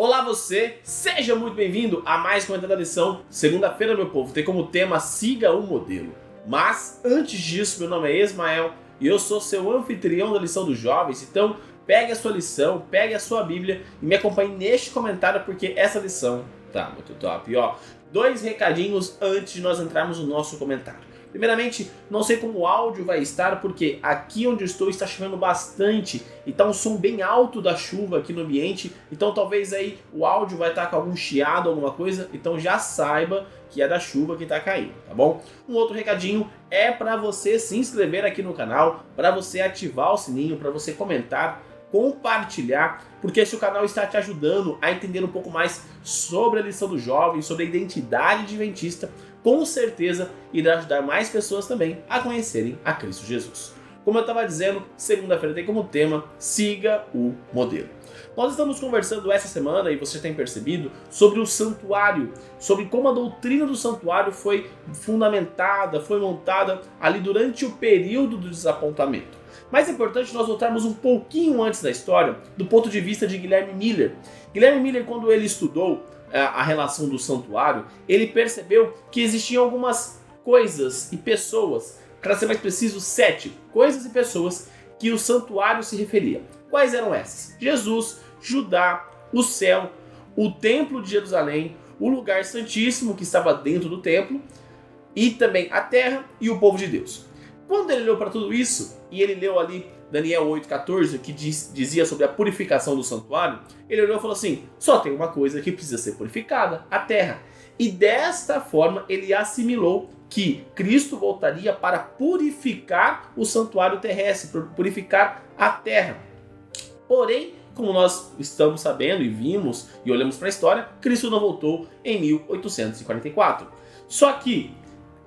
Olá você, seja muito bem-vindo a mais uma da lição. Segunda-feira, meu povo, tem como tema Siga o Modelo. Mas antes disso, meu nome é Ismael e eu sou seu anfitrião da lição dos jovens. Então pegue a sua lição, pegue a sua Bíblia e me acompanhe neste comentário porque essa lição tá muito top. E ó, 2 recadinhos antes de nós entrarmos no nosso comentário. Primeiramente, não sei como o áudio vai estar, porque aqui onde eu estou está chovendo bastante e tá um som bem alto da chuva aqui no ambiente, então talvez aí o áudio vai estar com algum chiado, alguma coisa, então já saiba que é da chuva que está caindo, tá bom? Um outro recadinho é para você se inscrever aqui no canal, para você ativar o sininho, para você comentar, compartilhar, porque se o canal está te ajudando a entender um pouco mais sobre a lição do jovem, sobre a identidade adventista, com certeza irá ajudar mais pessoas também a conhecerem a Cristo Jesus. Como eu estava dizendo, segunda-feira tem como tema Siga o Modelo. Nós estamos conversando essa semana, e você tem percebido, sobre o santuário, sobre como a doutrina do santuário foi fundamentada, foi montada ali durante o período do desapontamento. Mas é importante nós voltarmos um pouquinho antes da história, do ponto de vista de Guilherme Miller. Guilherme Miller, quando ele estudou a relação do santuário, ele percebeu que existiam algumas coisas e pessoas, para ser mais preciso, 7 coisas e pessoas que o santuário se referia. Quais eram essas? Jesus, Judá, o céu, o templo de Jerusalém, o lugar santíssimo que estava dentro do templo e também a terra e o povo de Deus. Quando ele olhou para tudo isso, e ele leu ali Daniel 8,14, que dizia sobre a purificação do santuário, ele olhou e falou assim, só tem uma coisa que precisa ser purificada, a terra. E desta forma ele assimilou que Cristo voltaria para purificar o santuário terrestre, purificar a terra. Porém, como nós estamos sabendo e vimos e olhamos para a história, Cristo não voltou em 1844. Só que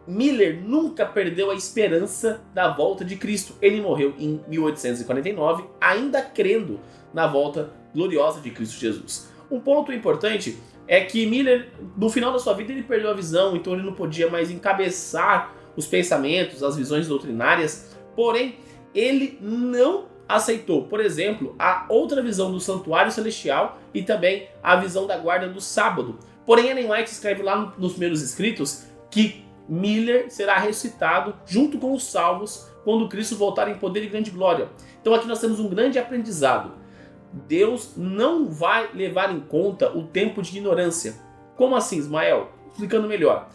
Miller nunca perdeu a esperança da volta de Cristo. Ele morreu em 1849, ainda crendo na volta gloriosa de Cristo Jesus. Um ponto importante é que Miller, no final da sua vida, ele perdeu a visão, então ele não podia mais encabeçar os pensamentos, as visões doutrinárias, porém, ele não aceitou, por exemplo, a outra visão do santuário celestial e também a visão da guarda do sábado. Porém, Ellen White escreve lá nos primeiros escritos que Miller será ressuscitado junto com os salvos quando Cristo voltar em poder e grande glória. Então aqui nós temos um grande aprendizado. Deus não vai levar em conta o tempo de ignorância. Como assim, Ismael? Explicando melhor.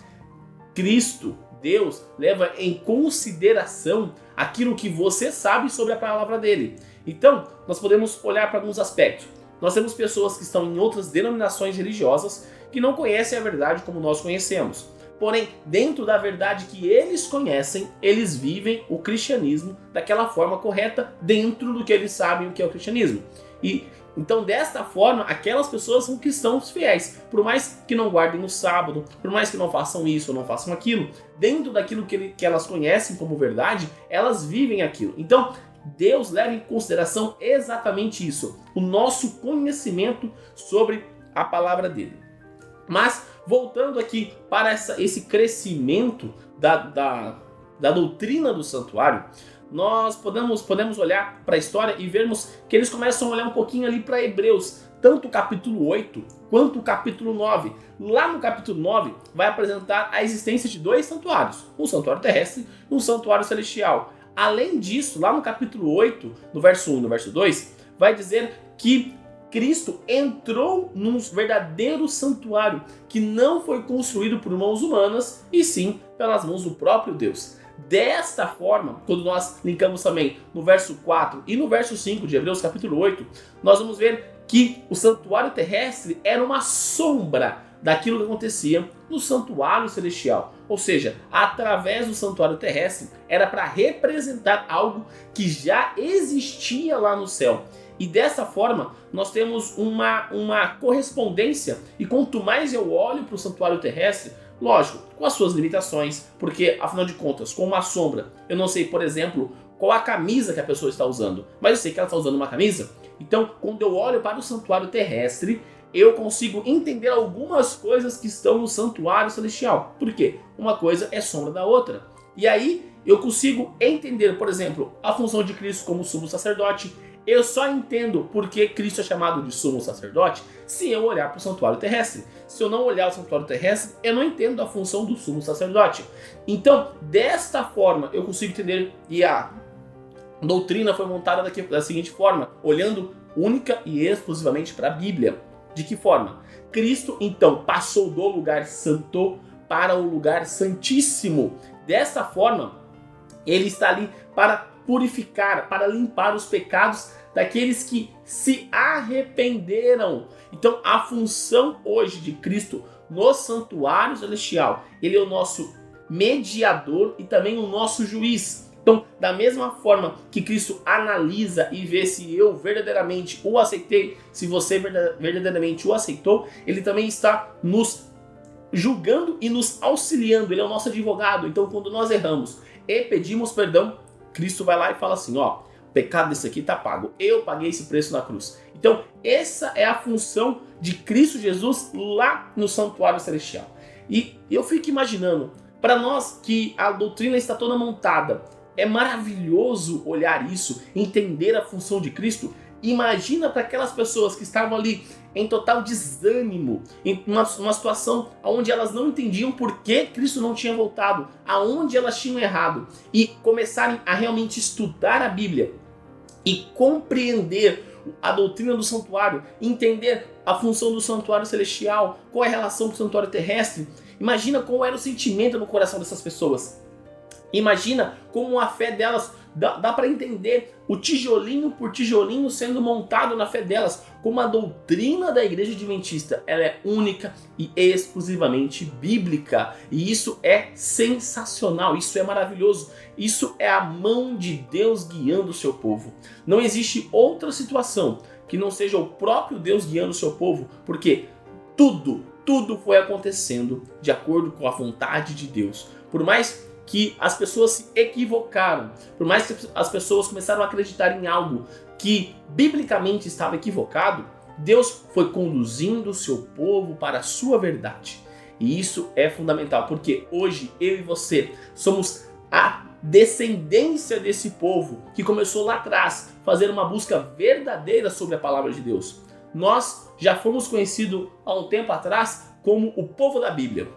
Cristo, Deus, leva em consideração aquilo que você sabe sobre a palavra dele. Então, nós podemos olhar para alguns aspectos. Nós temos pessoas que estão em outras denominações religiosas que não conhecem a verdade como nós conhecemos. Porém, dentro da verdade que eles conhecem, eles vivem o cristianismo daquela forma correta, dentro do que eles sabem o que é o cristianismo. E então, desta forma, aquelas pessoas são cristãos fiéis, por mais que não guardem o sábado, por mais que não façam isso ou não façam aquilo, dentro daquilo que elas conhecem como verdade, elas vivem aquilo. Então, Deus leva em consideração exatamente isso, o nosso conhecimento sobre a palavra dele. Mas, voltando aqui para esse crescimento da doutrina do santuário, nós podemos olhar para a história e vermos que eles começam a olhar um pouquinho ali para Hebreus, tanto o capítulo 8 quanto o capítulo 9. Lá no capítulo 9 vai apresentar a existência de 2 santuários, um santuário terrestre e um santuário celestial. Além disso, lá no capítulo 8, no verso 1 e no verso 2, vai dizer que Cristo entrou num verdadeiro santuário que não foi construído por mãos humanas e sim pelas mãos do próprio Deus. Desta forma, quando nós linkamos também no verso 4 e no verso 5 de Hebreus capítulo 8, nós vamos ver que o santuário terrestre era uma sombra daquilo que acontecia no santuário celestial. Ou seja, através do santuário terrestre era para representar algo que já existia lá no céu. E dessa forma, nós temos uma correspondência, e quanto mais eu olho para o santuário terrestre, lógico, com as suas limitações, porque, afinal de contas, com uma sombra, eu não sei, por exemplo, qual a camisa que a pessoa está usando, mas eu sei que ela está usando uma camisa. Então, quando eu olho para o santuário terrestre, eu consigo entender algumas coisas que estão no santuário celestial. Por quê? Uma coisa é sombra da outra. E aí, eu consigo entender, por exemplo, a função de Cristo como sumo sacerdote, eu só entendo por que Cristo é chamado de sumo sacerdote se eu olhar para o santuário terrestre. Se eu não olhar o santuário terrestre, eu não entendo a função do sumo sacerdote. Então, desta forma, eu consigo entender e a doutrina foi montada da seguinte forma, olhando única e exclusivamente para a Bíblia. De que forma? Cristo, então, passou do lugar santo para o lugar santíssimo. Desta forma, ele está ali para purificar, para limpar os pecados daqueles que se arrependeram. Então, a função hoje de Cristo no santuário celestial, ele é o nosso mediador e também o nosso juiz. Então, da mesma forma que Cristo analisa e vê se eu verdadeiramente o aceitei, se você verdadeiramente o aceitou, ele também está nos julgando e nos auxiliando. Ele é o nosso advogado. Então, quando nós erramos e pedimos perdão, Cristo vai lá e fala assim, ó, o pecado desse aqui está pago. Eu paguei esse preço na cruz. Então, essa é a função de Cristo Jesus lá no santuário celestial. E eu fico imaginando, para nós que a doutrina está toda montada, é maravilhoso olhar isso, entender a função de Cristo. Imagina para aquelas pessoas que estavam ali em total desânimo, em uma situação onde elas não entendiam por que Cristo não tinha voltado, aonde elas tinham errado, e começarem a realmente estudar a Bíblia e compreender a doutrina do santuário, entender a função do santuário celestial, qual é a relação com o santuário terrestre. Imagina qual era o sentimento no coração dessas pessoas. Imagina como a fé delas, dá para entender o tijolinho por tijolinho sendo montado na fé delas, como a doutrina da Igreja Adventista, ela é única e exclusivamente bíblica, e isso é sensacional, isso é maravilhoso, isso é a mão de Deus guiando o seu povo. Não existe outra situação que não seja o próprio Deus guiando o seu povo, porque tudo foi acontecendo de acordo com a vontade de Deus. Por mais que as pessoas se equivocaram, por mais que as pessoas começaram a acreditar em algo que biblicamente estava equivocado, Deus foi conduzindo o seu povo para a sua verdade. E isso é fundamental, porque hoje eu e você somos a descendência desse povo que começou lá atrás a fazer uma busca verdadeira sobre a palavra de Deus. Nós já fomos conhecidos há um tempo atrás como o povo da Bíblia.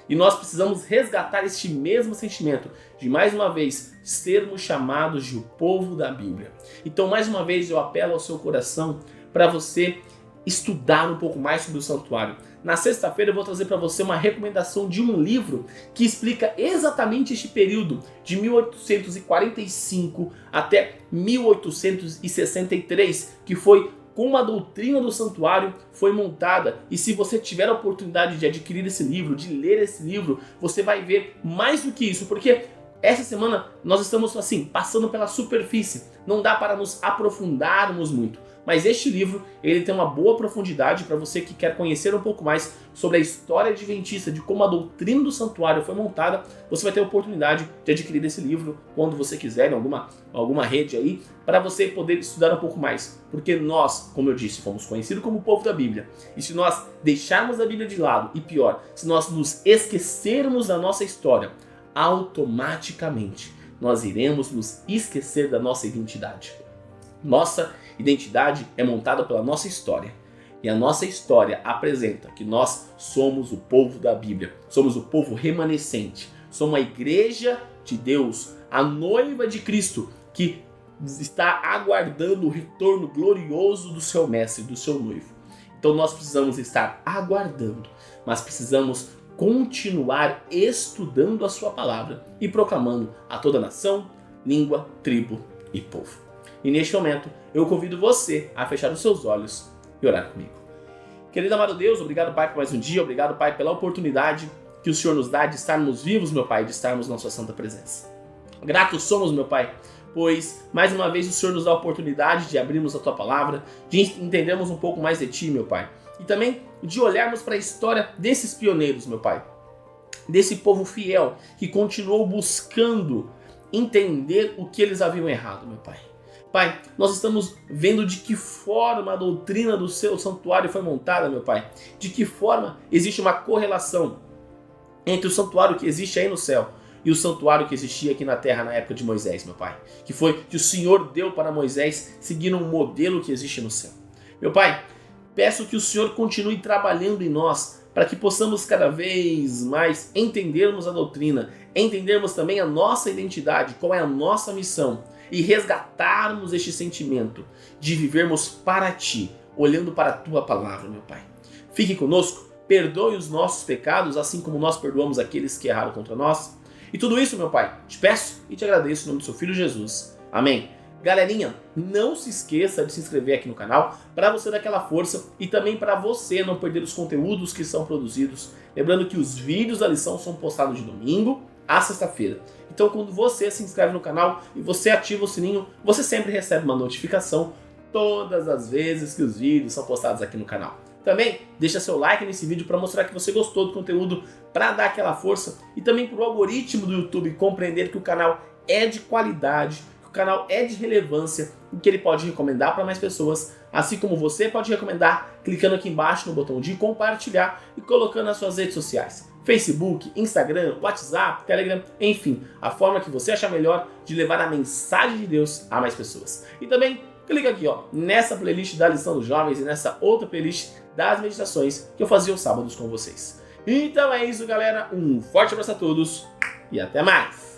E nós precisamos resgatar este mesmo sentimento de, mais uma vez, sermos chamados de o povo da Bíblia. Então, mais uma vez, eu apelo ao seu coração para você estudar um pouco mais sobre o santuário. Na sexta-feira eu vou trazer para você uma recomendação de um livro que explica exatamente este período de 1845 até 1863, que foi como a doutrina do santuário foi montada. E se você tiver a oportunidade de adquirir esse livro, de ler esse livro, você vai ver mais do que isso, porque essa semana nós estamos assim, passando pela superfície, não dá para nos aprofundarmos muito. Mas este livro, ele tem uma boa profundidade para você que quer conhecer um pouco mais sobre a história adventista, de como a doutrina do santuário foi montada. Você vai ter a oportunidade de adquirir esse livro quando você quiser, em alguma rede aí, para você poder estudar um pouco mais. Porque nós, como eu disse, fomos conhecidos como o povo da Bíblia. E se nós deixarmos a Bíblia de lado, e pior, se nós nos esquecermos da nossa história, automaticamente nós iremos nos esquecer da nossa identidade. Nossa identidade é montada pela nossa história. E a nossa história apresenta que nós somos o povo da Bíblia. Somos o povo remanescente. Somos a igreja de Deus, a noiva de Cristo, que está aguardando o retorno glorioso do seu mestre, do seu noivo. Então nós precisamos estar aguardando, mas precisamos continuar estudando a sua palavra e proclamando a toda nação, língua, tribo e povo. E neste momento, eu convido você a fechar os seus olhos e orar comigo. Querido amado Deus, obrigado, Pai, por mais um dia. Obrigado, Pai, pela oportunidade que o Senhor nos dá de estarmos vivos, meu Pai, de estarmos na sua santa presença. Gratos somos, meu Pai, pois mais uma vez o Senhor nos dá a oportunidade de abrirmos a Tua palavra, de entendermos um pouco mais de Ti, meu Pai. E também de olharmos para a história desses pioneiros, meu Pai. Desse povo fiel que continuou buscando entender o que eles haviam errado, meu Pai. Pai, nós estamos vendo de que forma a doutrina do seu santuário foi montada, meu Pai. De que forma existe uma correlação entre o santuário que existe aí no céu e o santuário que existia aqui na terra na época de Moisés, meu Pai. Que foi que o Senhor deu para Moisés, seguindo um modelo que existe no céu. Meu Pai, peço que o Senhor continue trabalhando em nós, para que possamos cada vez mais entendermos a doutrina, entendermos também a nossa identidade, qual é a nossa missão, e resgatarmos este sentimento de vivermos para Ti, olhando para a Tua palavra, meu Pai. Fique conosco, perdoe os nossos pecados, assim como nós perdoamos aqueles que erraram contra nós. E tudo isso, meu Pai, te peço e te agradeço em nome do Seu Filho Jesus. Amém. Galerinha, não se esqueça de se inscrever aqui no canal para você dar aquela força e também para você não perder os conteúdos que são produzidos. Lembrando que os vídeos da lição são postados de domingo a sexta-feira. Então quando você se inscreve no canal e você ativa o sininho, você sempre recebe uma notificação todas as vezes que os vídeos são postados aqui no canal. Também deixa seu like nesse vídeo para mostrar que você gostou do conteúdo, para dar aquela força e também para o algoritmo do YouTube compreender que o canal é de qualidade, o canal é de relevância e que ele pode recomendar para mais pessoas, assim como você pode recomendar clicando aqui embaixo no botão de compartilhar e colocando nas suas redes sociais. Facebook, Instagram, WhatsApp, Telegram, enfim, a forma que você achar melhor de levar a mensagem de Deus a mais pessoas. E também clica aqui nessa playlist da lição dos jovens e nessa outra playlist das meditações que eu fazia aos sábados com vocês. Então é isso, galera, um forte abraço a todos e até mais!